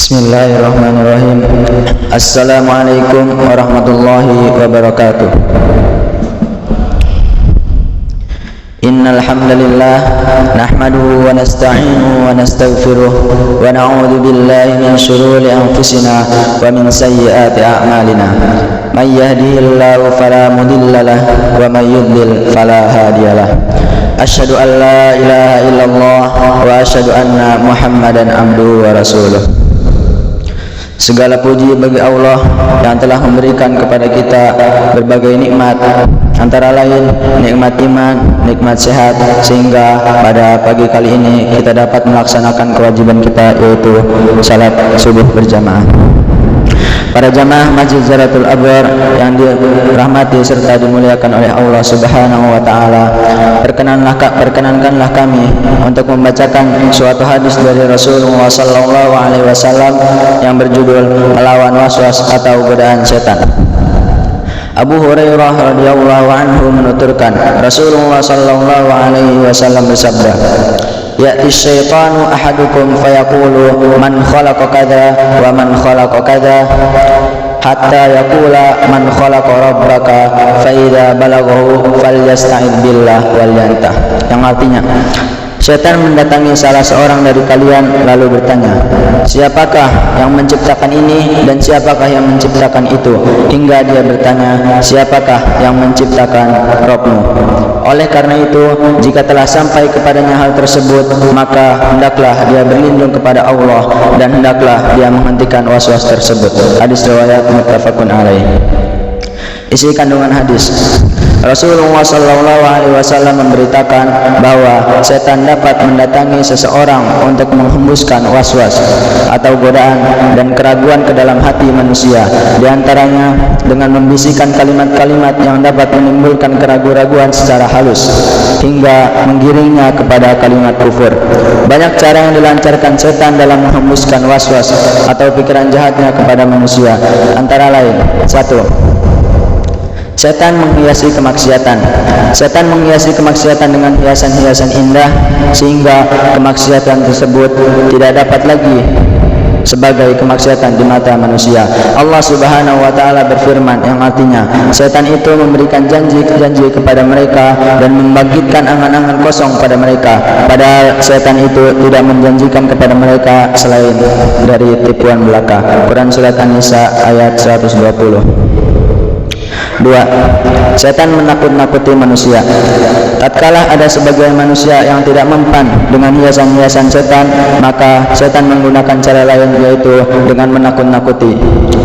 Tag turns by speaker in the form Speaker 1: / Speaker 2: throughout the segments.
Speaker 1: Bismillahirrahmanirrahim. Assalamualaikum warahmatullahi wabarakatuh. Innal hamdalillah nahmaduhu wa nasta'inuhu wa nastaghfiruh wa na'udzu billahi min shururi anfusina wa min sayyiati a'malina. May yahdihillahu fala mudhillalah wa may yudlil fala hadiyalah. Asyhadu an la ilaha illallah wa asyhadu anna Muhammadan abduhu wa rasuluh. Segala puji bagi Allah yang telah memberikan kepada kita berbagai nikmat, antara lain nikmat iman, nikmat sehat, sehingga pada pagi kali ini kita dapat melaksanakan kewajiban kita, yaitu salat subuh berjamaah. Para jamaah Masjid Zaratul Abrar yang dirahmati serta dimuliakan oleh Allah Subhanahu wa taala, perkenankanlah kami untuk membacakan suatu hadis dari Rasulullah sallallahu alaihi wasallam yang berjudul melawan waswas atau godaan setan. Abu Hurairah radhiyallahu anhu menuturkan, Rasulullah sallallahu alaihi wasallam bersabda, ya'ti syaitanu ahadukum fayaqulu man khalaqa kadza wa man khalaqa kadza hatta yaqula man khalaqa rabbaka fa idza balaghahu falyasta'id billah wal yantah. Yang artinya, setan mendatangi salah seorang dari kalian lalu bertanya, siapakah yang menciptakan ini dan siapakah yang menciptakan itu, hingga dia bertanya, siapakah yang menciptakan Rabbmu. Oleh karena itu, jika telah sampai kepadanya hal tersebut, maka hendaklah dia berlindung kepada Allah dan hendaklah dia menghentikan waswas tersebut. Hadis riwayat muttafaqun alaih. Isi kandungan hadis, Rasulullah sallallahu alaihi wasallam memberitakan bahwa setan dapat mendatangi seseorang untuk menghembuskan waswas atau godaan dan keraguan ke dalam hati manusia, di antaranya dengan membisikkan kalimat-kalimat yang dapat menimbulkan keraguan-raguan secara halus hingga menggiringnya kepada kalimat kufur. Banyak cara yang dilancarkan setan dalam menghembuskan waswas atau pikiran jahatnya kepada manusia, antara lain: 1. Setan menghiasi kemaksiatan. Setan menghiasi kemaksiatan dengan hiasan-hiasan indah, sehingga kemaksiatan tersebut tidak dapat lagi sebagai kemaksiatan di mata manusia. Allah Subhanahu wa taala berfirman yang artinya, setan itu memberikan janji-janji kepada mereka dan membangkitkan angan-angan kosong pada mereka, padahal setan itu tidak menjanjikan kepada mereka selain dari tipuan belaka. Quran surat An-Nisa ayat 120. 2. Setan menakut-nakuti manusia. Tatkala ada sebagian manusia yang tidak mempan dengan hiasan-hiasan setan, maka setan menggunakan cara lain, yaitu dengan menakut-nakuti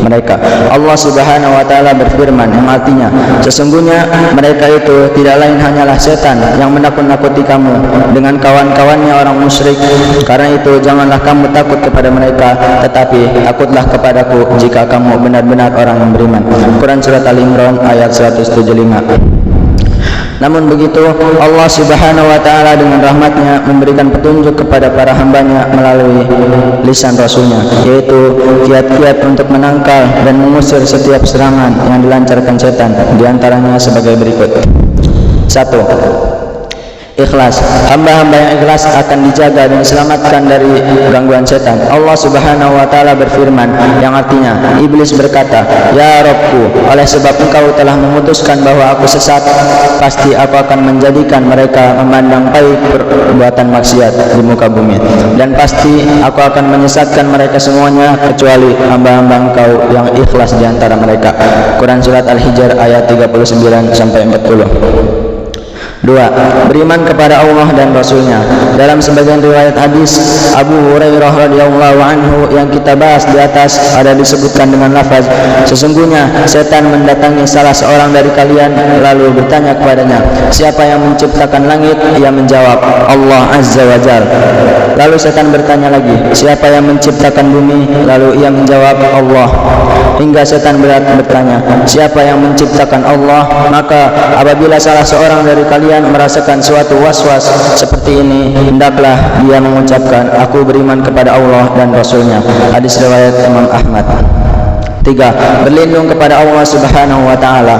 Speaker 1: mereka. Allah Subhanahu wa taala berfirman yang artinya, sesungguhnya mereka itu tidak lain hanyalah setan yang menakut-nakuti kamu dengan kawan-kawannya orang musyrik. Karena itu janganlah kamu takut kepada mereka, tetapi takutlah kepadaku jika kamu benar-benar orang yang beriman. Quran surat Al-Imran ayat 175. Namun begitu, Allah Subhanahu wa taala dengan rahmatnya memberikan petunjuk kepada para hambanya melalui lisan Rasulnya, yaitu kiat-kiat untuk menangkal dan mengusir setiap serangan yang dilancarkan setan, diantaranya sebagai berikut. 1. Ikhlas. Hamba-hamba yang ikhlas akan dijaga dan diselamatkan dari gangguan setan. Allah Subhanahu wa taala berfirman yang artinya, iblis berkata, ya Rabbku, oleh sebab engkau telah memutuskan bahwa aku sesat, pasti aku akan menjadikan mereka memandang baik perbuatan maksiat di muka bumi, dan pasti aku akan menyesatkan mereka semuanya kecuali hamba-hamba engkau yang ikhlas di antara mereka. Quran surat Al-Hijr ayat 39 sampai 40. 2. Beriman kepada Allah dan Rasulnya. Dalam sebagian riwayat hadis Abu Hurairah radhiyallahu anhu yang kita bahas di atas, ada disebutkan dengan lafaz, sesungguhnya setan mendatangi salah seorang dari kalian lalu bertanya kepadanya, siapa yang menciptakan langit? Ia menjawab, Allah Azza wa Jalla. Lalu setan bertanya lagi, siapa yang menciptakan bumi? Lalu ia menjawab, Allah. Hingga setan bertanya, siapa yang menciptakan Allah? Maka apabila salah seorang dari kalian merasakan suatu waswas seperti ini, hendaklah dia mengucapkan, aku beriman kepada Allah dan Rasulnya. Hadis riwayat Imam Ahmad. 3. Berlindung kepada Allah Subhanahu wa taala.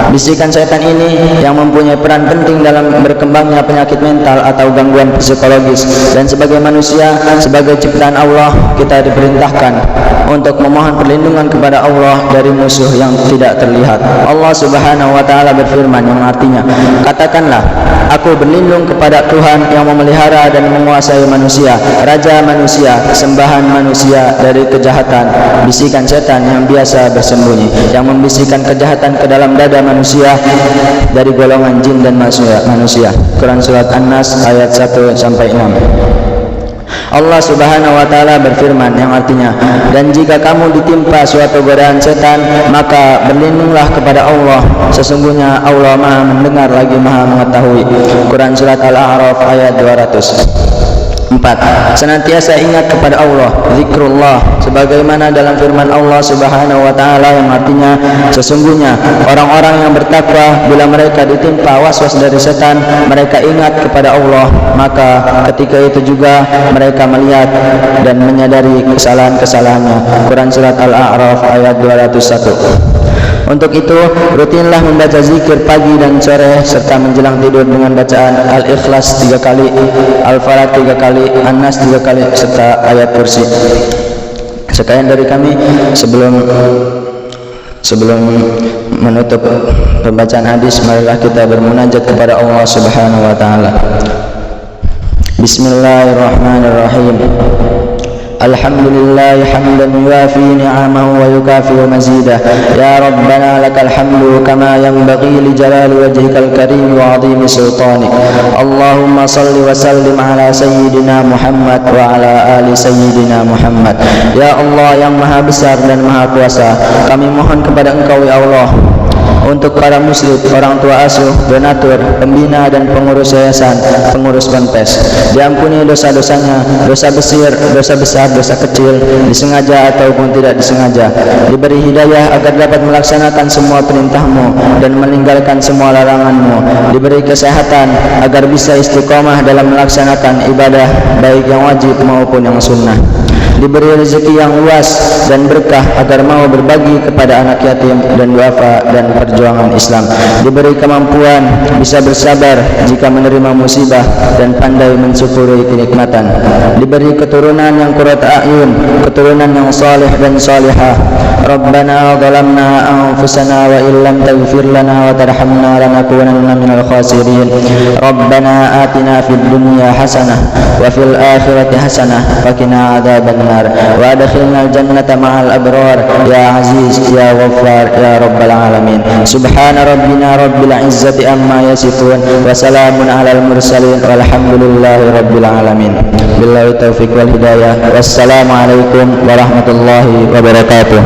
Speaker 1: Bisikan setan ini yang mempunyai peran penting dalam berkembangnya penyakit mental atau gangguan psikologis, dan sebagai manusia, sebagai ciptaan Allah, kita diperintahkan untuk memohon perlindungan kepada Allah dari musuh yang tidak terlihat. Allah Subhanahu wa taala berfirman yang artinya, katakanlah, aku berlindung kepada Tuhan yang memelihara dan menguasai manusia, raja manusia, sembahan manusia dari kejahatan bisikan setan yang biasa bersembunyi, yang membisikkan kejahatan ke dalam dada manusia dari golongan jin dan manusia. Quran surat An-Nas ayat 1-6. Allah Subhanahu wa taala berfirman yang artinya, dan jika kamu ditimpa suatu godaan setan, maka berlindunglah kepada Allah, sesungguhnya Allah Maha mendengar lagi Maha mengetahui. Quran surat Al-A'raf ayat 200. 4. Senantiasa ingat kepada Allah, zikrullah, sebagaimana dalam firman Allah Subhanahu wa taala yang artinya, sesungguhnya orang-orang yang bertakwa bila mereka ditimpa was-was dari setan, mereka ingat kepada Allah, maka ketika itu juga mereka melihat dan menyadari kesalahan-kesalahannya. Quran surat Al-A'raf ayat 201. Untuk itu, rutinlah membaca zikir pagi dan sore serta menjelang tidur dengan bacaan Al-Ikhlas 3 kali, Al-Falaq 3 kali, An-Nas 3 kali serta ayat kursi. Sekian dari kami. Sebelum menutup pembacaan hadis, marilah kita bermunajat kepada Allah Subhanahu wa taala. Bismillahirrahmanirrahim. Alhamdulillah hamdan yuafi ni'amahu wa yukafi'u mazidah. Ya Rabbana lakal hamdu kama yanbaghi li jalali wajhikal karim wa 'azimi sultanik. Allahumma salli wa sallim ala sayyidina Muhammad wa ala ali sayyidina Muhammad. Ya Allah yang maha besar dan maha kuasa, kami mohon kepada Engkau ya Allah untuk para muslim, orang tua asuh, donatur, pembina dan pengurus yayasan, pengurus ponpes, diampuni dosa-dosanya, dosa besar, dosa kecil, disengaja ataupun tidak disengaja, diberi hidayah agar dapat melaksanakan semua perintah-Mu dan meninggalkan semua larangan-Mu, diberi kesehatan agar bisa istiqomah dalam melaksanakan ibadah baik yang wajib maupun yang sunnah, diberi rezeki yang luas dan berkah agar mau berbagi kepada anak yatim dan duafa dan perjuangan Islam, diberi kemampuan bisa bersabar jika menerima musibah dan pandai mensyukuri kenikmatan, diberi keturunan yang qurrat a'yun, keturunan yang saleh dan salihah. Rabbana zalamna anfusana wa illam taghfir lana wa tarhamna lanakunanna minal khasirin. Rabbana atina fid dunya hasanah wa fil akhirati hasanah wa qina adzabannar wa adkhilnal jannata ma'al abrar ya aziz ya ghaffar ya rabbal alamin. Subhana rabbina rabbil izzati amma yasifun wa salamun alal mursalin walhamdulillahi rabbil alamin. Billahi taufiq wal hidayah. Wassalamu alaikum warahmatullahi wabarakatuh.